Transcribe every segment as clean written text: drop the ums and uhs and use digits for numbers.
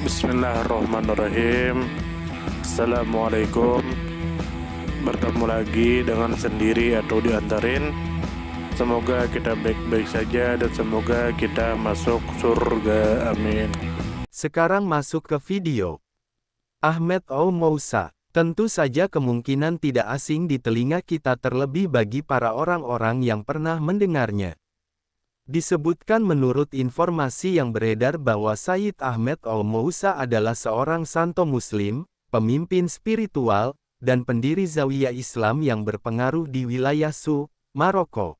Bismillahirrahmanirrahim. Assalamualaikum. Bertemu lagi dengan sendiri atau diantarin. Semoga kita baik-baik saja dan semoga kita masuk surga. Amin. Sekarang masuk ke video. Ahmed Al-Mousa. Tentu saja kemungkinan tidak asing di telinga kita terlebih bagi para orang-orang yang pernah mendengarnya. Disebutkan menurut informasi yang beredar bahwa Sayyid Ahmed Al-Mousa adalah seorang santo muslim, pemimpin spiritual, dan pendiri Zawiyah Islam yang berpengaruh di wilayah Su, Maroko.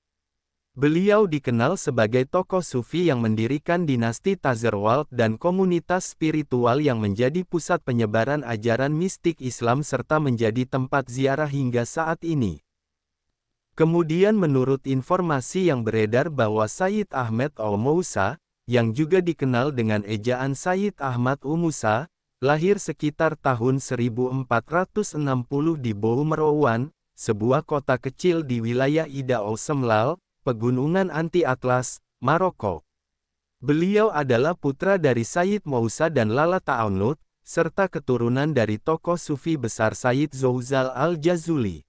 Beliau dikenal sebagai tokoh sufi yang mendirikan dinasti Tazarwalt dan komunitas spiritual yang menjadi pusat penyebaran ajaran mistik Islam serta menjadi tempat ziarah hingga saat ini. Kemudian menurut informasi yang beredar bahwa Sayyid Ahmed Al-Mousa, yang juga dikenal dengan ejaan Sayyid Ahmad Umusa, lahir sekitar tahun 1460 di Bou Merouan, sebuah kota kecil di wilayah Ida Semlal, Pegunungan Anti-Atlas, Maroko. Beliau adalah putra dari Sayyid Mousa dan Lala Ta'anut, serta keturunan dari tokoh sufi besar Sayyid Zouzal Al-Jazuli.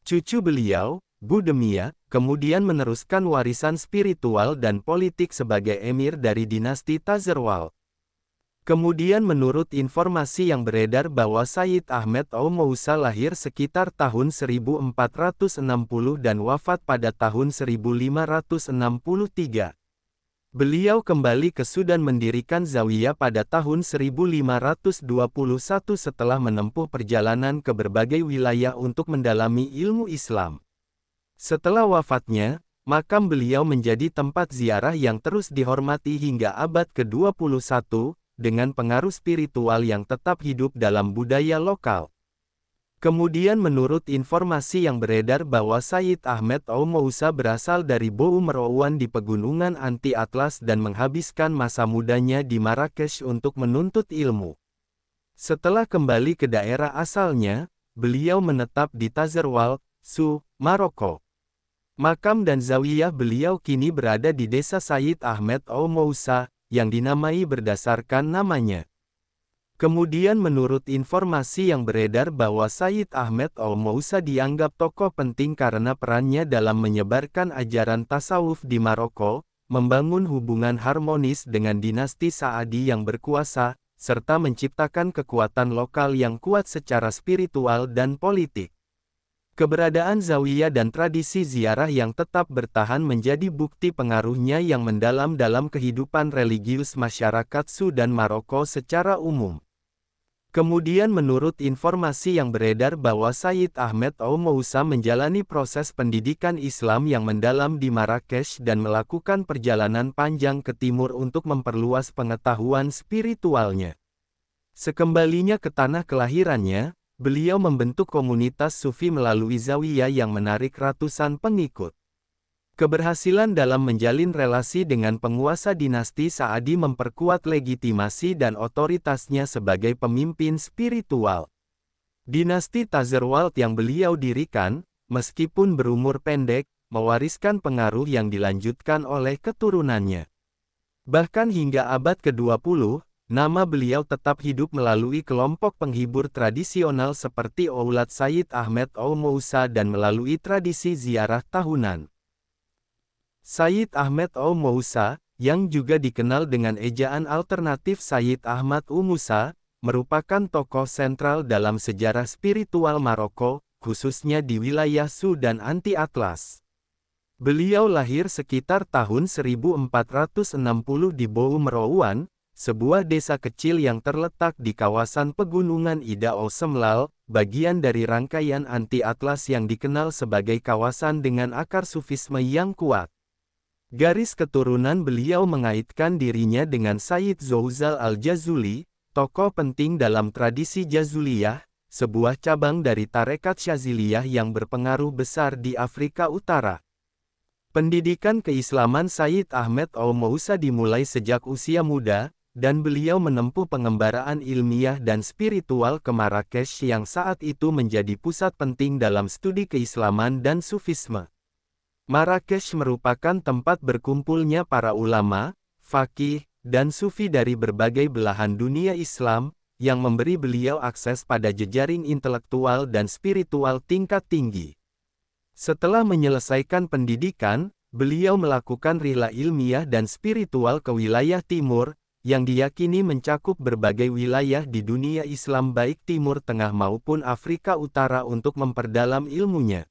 Cucu beliau, Budemia, kemudian meneruskan warisan spiritual dan politik sebagai emir dari dinasti Tazarwalt. Kemudian menurut informasi yang beredar bahwa Sayyid Ahmed Al-Mousa lahir sekitar tahun 1460 dan wafat pada tahun 1563. Beliau kembali ke Sudan mendirikan Zawiyah pada tahun 1521 setelah menempuh perjalanan ke berbagai wilayah untuk mendalami ilmu Islam. Setelah wafatnya, makam beliau menjadi tempat ziarah yang terus dihormati hingga abad ke-21, dengan pengaruh spiritual yang tetap hidup dalam budaya lokal. Kemudian menurut informasi yang beredar bahwa Sayyid Ahmed Al-Mousa berasal dari Bou Merouan di Pegunungan Anti-Atlas dan menghabiskan masa mudanya di Marrakesh untuk menuntut ilmu. Setelah kembali ke daerah asalnya, beliau menetap di Tazarwalt, Su, Maroko. Makam dan zawiyah beliau kini berada di desa Sayyid Ahmed Al-Mousa, yang dinamai berdasarkan namanya. Kemudian menurut informasi yang beredar bahwa Sayyid Ahmed Al-Mousa dianggap tokoh penting karena perannya dalam menyebarkan ajaran tasawuf di Maroko, membangun hubungan harmonis dengan dinasti Saadi yang berkuasa, serta menciptakan kekuatan lokal yang kuat secara spiritual dan politik. Keberadaan zawiyah dan tradisi ziarah yang tetap bertahan menjadi bukti pengaruhnya yang mendalam dalam kehidupan religius masyarakat Su dan Maroko secara umum. Kemudian menurut informasi yang beredar bahwa Sayyid Ahmed Al-Mousa menjalani proses pendidikan Islam yang mendalam di Marrakesh dan melakukan perjalanan panjang ke timur untuk memperluas pengetahuan spiritualnya. Sekembalinya ke tanah kelahirannya, beliau membentuk komunitas sufi melalui zawiyah yang menarik ratusan pengikut. Keberhasilan dalam menjalin relasi dengan penguasa dinasti Saadi memperkuat legitimasi dan otoritasnya sebagai pemimpin spiritual. Dinasti Tazarwalt yang beliau dirikan, meskipun berumur pendek, mewariskan pengaruh yang dilanjutkan oleh keturunannya. Bahkan hingga abad ke-20, nama beliau tetap hidup melalui kelompok penghibur tradisional seperti Oulad Sayyid Ahmed Al-Mousa dan melalui tradisi ziarah tahunan. Sayyid Ahmed Al-Mousa, yang juga dikenal dengan ejaan alternatif Sayyid Ahmad Umusa, merupakan tokoh sentral dalam sejarah spiritual Maroko, khususnya di wilayah Su dan Anti-Atlas. Beliau lahir sekitar tahun 1460 di Bou Merouan, sebuah desa kecil yang terletak di kawasan Pegunungan Ida Semlal, bagian dari rangkaian Anti-Atlas yang dikenal sebagai kawasan dengan akar sufisme yang kuat. Garis keturunan beliau mengaitkan dirinya dengan Sayyid Zouzal Al-Jazuli, tokoh penting dalam tradisi Jazuliyah, sebuah cabang dari tarekat Syaziliyah yang berpengaruh besar di Afrika Utara. Pendidikan keislaman Sayyid Ahmed Al-Mousa dimulai sejak usia muda, dan beliau menempuh pengembaraan ilmiah dan spiritual ke Marrakesh yang saat itu menjadi pusat penting dalam studi keislaman dan sufisme. Marrakesh merupakan tempat berkumpulnya para ulama, faqih, dan Sufi dari berbagai belahan dunia Islam, yang memberi beliau akses pada jejaring intelektual dan spiritual tingkat tinggi. Setelah menyelesaikan pendidikan, beliau melakukan rihlah ilmiah dan spiritual ke wilayah timur, yang diyakini mencakup berbagai wilayah di dunia Islam baik Timur Tengah maupun Afrika Utara untuk memperdalam ilmunya.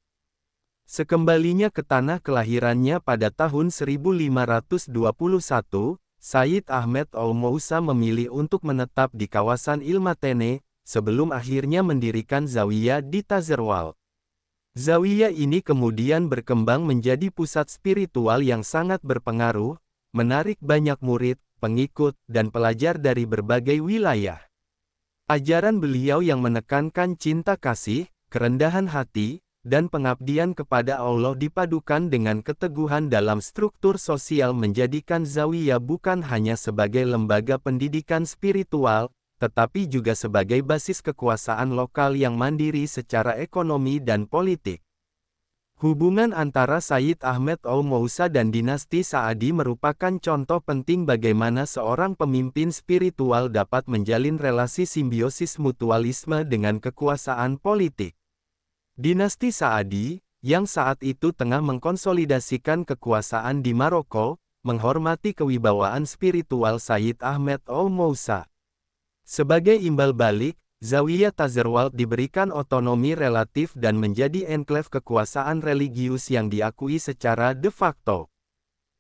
Sekembalinya ke tanah kelahirannya pada tahun 1521, Sayyid Ahmed Al-Mousa memilih untuk menetap di kawasan Ilmatene, sebelum akhirnya mendirikan Zawiyah di Tazerwald. Zawiyah ini kemudian berkembang menjadi pusat spiritual yang sangat berpengaruh, menarik banyak murid, pengikut, dan pelajar dari berbagai wilayah. Ajaran beliau yang menekankan cinta kasih, kerendahan hati, dan pengabdian kepada Allah dipadukan dengan keteguhan dalam struktur sosial menjadikan Zawiyah bukan hanya sebagai lembaga pendidikan spiritual, tetapi juga sebagai basis kekuasaan lokal yang mandiri secara ekonomi dan politik. Hubungan antara Sayyid Ahmed Al-Mousa dan dinasti Sa'adi merupakan contoh penting bagaimana seorang pemimpin spiritual dapat menjalin relasi simbiosis mutualisme dengan kekuasaan politik. Dinasti Sa'adi, yang saat itu tengah mengkonsolidasikan kekuasaan di Maroko, menghormati kewibawaan spiritual Sayyid Ahmed Al-Mousa. Sebagai imbal balik, Zawiyah Tazerwald diberikan otonomi relatif dan menjadi enklave kekuasaan religius yang diakui secara de facto.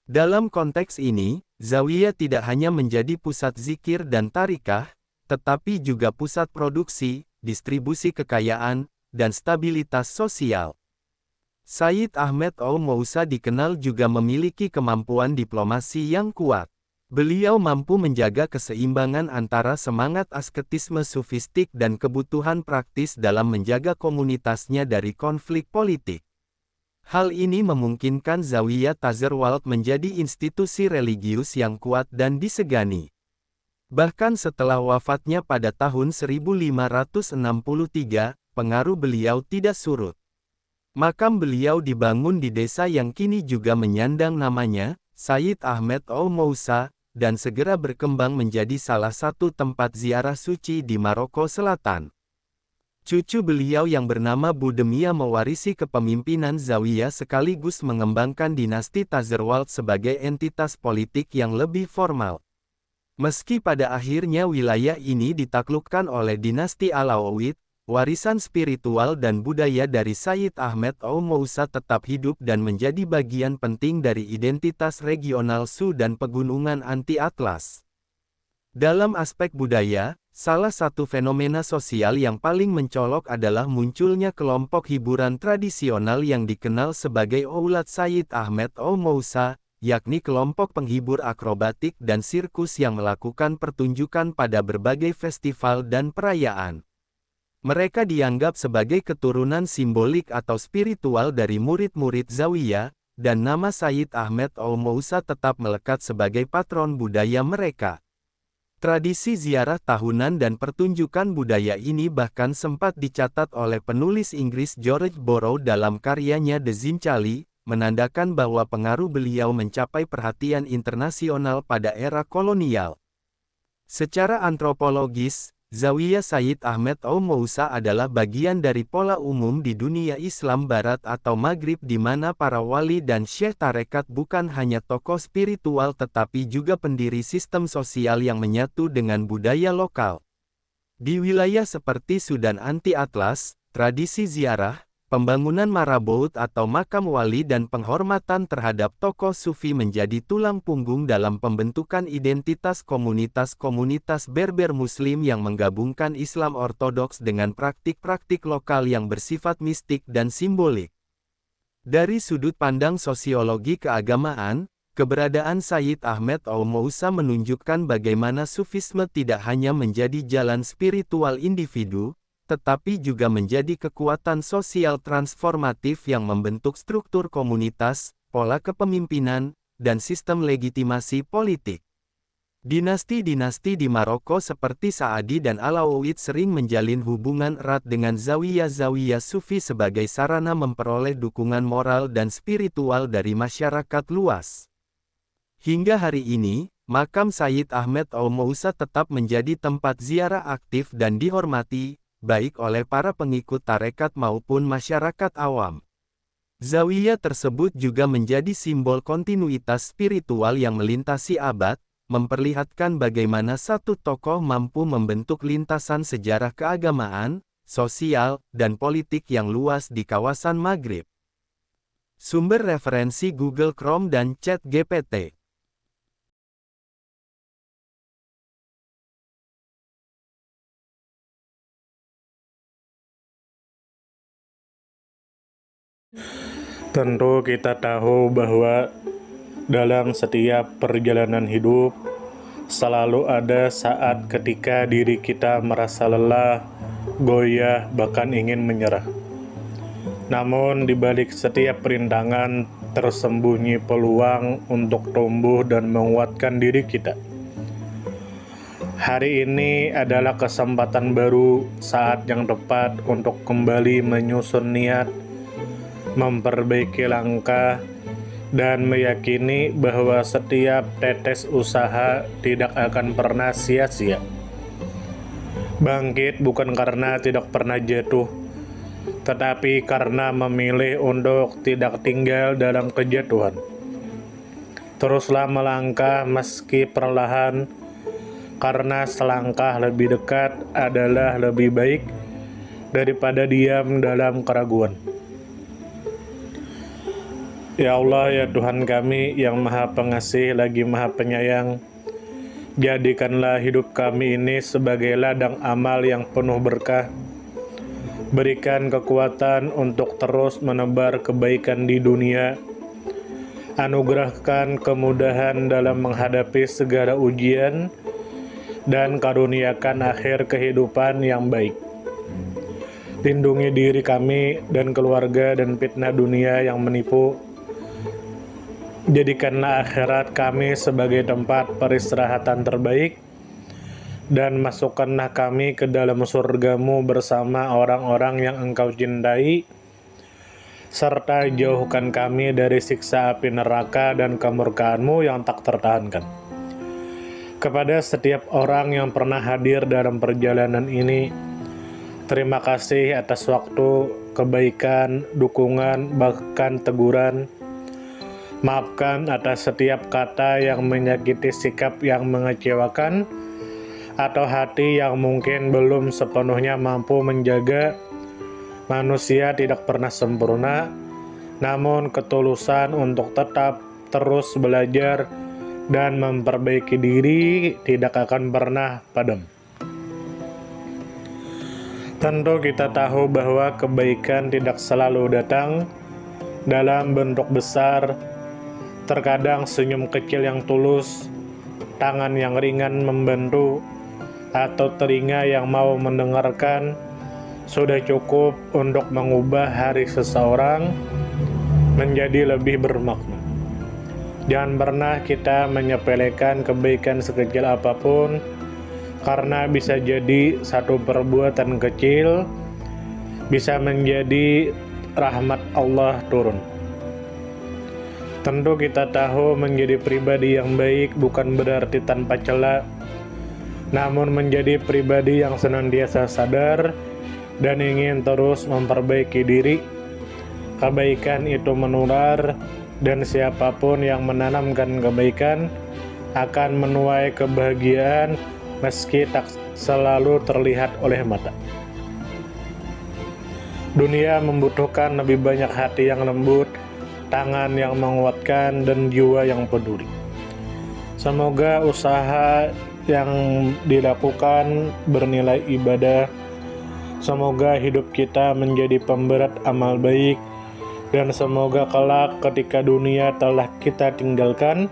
Dalam konteks ini, Zawiyah tidak hanya menjadi pusat zikir dan tarikah, tetapi juga pusat produksi, distribusi kekayaan, dan stabilitas sosial. Sayyid Ahmed Al-Mousa dikenal juga memiliki kemampuan diplomasi yang kuat. Beliau mampu menjaga keseimbangan antara semangat asketisme sufistik dan kebutuhan praktis dalam menjaga komunitasnya dari konflik politik. Hal ini memungkinkan Zawiyah Tazerwald menjadi institusi religius yang kuat dan disegani. Bahkan setelah wafatnya pada tahun 1563, pengaruh beliau tidak surut. Makam beliau dibangun di desa yang kini juga menyandang namanya, Sayyid Ahmed Al-Mousa, dan segera berkembang menjadi salah satu tempat ziarah suci di Maroko Selatan. Cucu beliau yang bernama Budemia mewarisi kepemimpinan Zawiyah sekaligus mengembangkan dinasti Tazerwald sebagai entitas politik yang lebih formal. Meski pada akhirnya wilayah ini ditaklukkan oleh dinasti Alawid, warisan spiritual dan budaya dari Sayyid Ahmed Al-Mousa tetap hidup dan menjadi bagian penting dari identitas regional Su dan pegunungan anti-Atlas. Dalam aspek budaya, salah satu fenomena sosial yang paling mencolok adalah munculnya kelompok hiburan tradisional yang dikenal sebagai Aulad Sayyid Ahmed Al-Mousa, yakni kelompok penghibur akrobatik dan sirkus yang melakukan pertunjukan pada berbagai festival dan perayaan. Mereka dianggap sebagai keturunan simbolik atau spiritual dari murid-murid Zawiyah, dan nama Sayyid Ahmed Al-Mousa tetap melekat sebagai patron budaya mereka. Tradisi ziarah tahunan dan pertunjukan budaya ini bahkan sempat dicatat oleh penulis Inggris George Borrow dalam karyanya The Zinchali, menandakan bahwa pengaruh beliau mencapai perhatian internasional pada era kolonial. Secara antropologis, Zawiyah Sayyid Ahmed Al-Mousa adalah bagian dari pola umum di dunia Islam Barat atau Maghrib di mana para wali dan syekh tarekat bukan hanya tokoh spiritual tetapi juga pendiri sistem sosial yang menyatu dengan budaya lokal. Di wilayah seperti Sudan Anti-Atlas, tradisi ziarah, pembangunan marabout atau makam wali dan penghormatan terhadap tokoh sufi menjadi tulang punggung dalam pembentukan identitas komunitas-komunitas Berber Muslim yang menggabungkan Islam Ortodoks dengan praktik-praktik lokal yang bersifat mistik dan simbolik. Dari sudut pandang sosiologi keagamaan, keberadaan Sayyid Ahmed Al-Mousa menunjukkan bagaimana sufisme tidak hanya menjadi jalan spiritual individu, tetapi juga menjadi kekuatan sosial transformatif yang membentuk struktur komunitas, pola kepemimpinan, dan sistem legitimasi politik. Dinasti-dinasti di Maroko seperti Sa'adi dan Alawid sering menjalin hubungan erat dengan zawiyah-zawiyah sufi sebagai sarana memperoleh dukungan moral dan spiritual dari masyarakat luas. Hingga hari ini, makam Sayyid Ahmed Al-Mousa tetap menjadi tempat ziarah aktif dan dihormati, baik oleh para pengikut tarekat maupun masyarakat awam. Zawiyah tersebut juga menjadi simbol kontinuitas spiritual yang melintasi abad, memperlihatkan bagaimana satu tokoh mampu membentuk lintasan sejarah keagamaan, sosial, dan politik yang luas di kawasan Maghrib. Sumber referensi Google Chrome dan ChatGPT. Tentu kita tahu bahwa dalam setiap perjalanan hidup selalu ada saat ketika diri kita merasa lelah, goyah, bahkan ingin menyerah. Namun di balik setiap rintangan tersembunyi peluang untuk tumbuh dan menguatkan diri kita. Hari ini adalah kesempatan baru, saat yang tepat untuk kembali menyusun niat, memperbaiki langkah, dan meyakini bahwa setiap tetes usaha tidak akan pernah sia-sia. Bangkit bukan karena tidak pernah jatuh, tetapi karena memilih untuk tidak tinggal dalam kejatuhan. Teruslah melangkah meski perlahan, karena selangkah lebih dekat adalah lebih baik daripada diam dalam keraguan. Ya Allah, ya Tuhan kami yang Maha Pengasih lagi Maha Penyayang, jadikanlah hidup kami ini sebagai ladang amal yang penuh berkah. Berikan kekuatan untuk terus menebar kebaikan di dunia. Anugerahkan kemudahan dalam menghadapi segala ujian, dan karuniakan akhir kehidupan yang baik. Lindungi diri kami dan keluarga dan fitnah dunia yang menipu. Jadikanlah akhirat kami sebagai tempat peristirahatan terbaik, dan masukkanlah kami ke dalam surga-Mu bersama orang-orang yang Engkau cintai, serta jauhkan kami dari siksa api neraka dan kemurkaan-Mu yang tak tertahankan. Kepada setiap orang yang pernah hadir dalam perjalanan ini, terima kasih atas waktu, kebaikan, dukungan, bahkan teguran. Maafkan atas setiap kata yang menyakiti, sikap yang mengecewakan, atau hati yang mungkin belum sepenuhnya mampu menjaga. Manusia tidak pernah sempurna, namun ketulusan untuk tetap terus belajar dan memperbaiki diri tidak akan pernah padam. Tentu kita tahu bahwa kebaikan tidak selalu datang dalam bentuk besar. Terkadang senyum kecil yang tulus, tangan yang ringan membantu, atau telinga yang mau mendengarkan sudah cukup untuk mengubah hari seseorang menjadi lebih bermakna. Jangan pernah kita menyepelekan kebaikan sekecil apapun, karena bisa jadi satu perbuatan kecil bisa menjadi rahmat Allah turun. Tentu kita tahu menjadi pribadi yang baik bukan berarti tanpa celah, namun menjadi pribadi yang senantiasa sadar dan ingin terus memperbaiki diri. Kebaikan itu menular, dan siapapun yang menanamkan kebaikan akan menuai kebahagiaan meski tak selalu terlihat oleh mata. Dunia membutuhkan lebih banyak hati yang lembut, tangan yang menguatkan, dan jiwa yang peduli. Semoga usaha yang dilakukan bernilai ibadah. Semoga hidup kita menjadi pemberat amal baik, dan semoga kelak ketika dunia telah kita tinggalkan,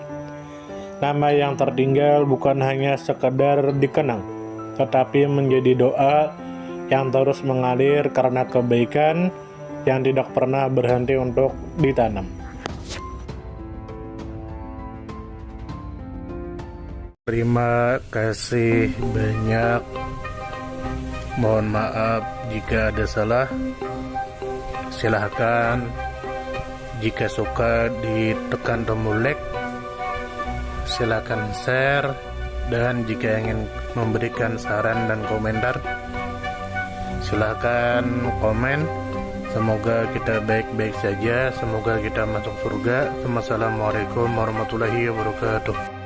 nama yang tertinggal bukan hanya sekedar dikenang, tetapi menjadi doa yang terus mengalir karena kebaikan yang tidak pernah berhenti untuk ditanam. Terima kasih banyak. Mohon maaf jika ada salah. Silahkan jika suka ditekan tombol like. silakan share, dan jika ingin memberikan saran dan komentar, silakan komen. Semoga kita baik-baik saja, semoga kita masuk surga. Wassalamualaikum warahmatullahi wabarakatuh.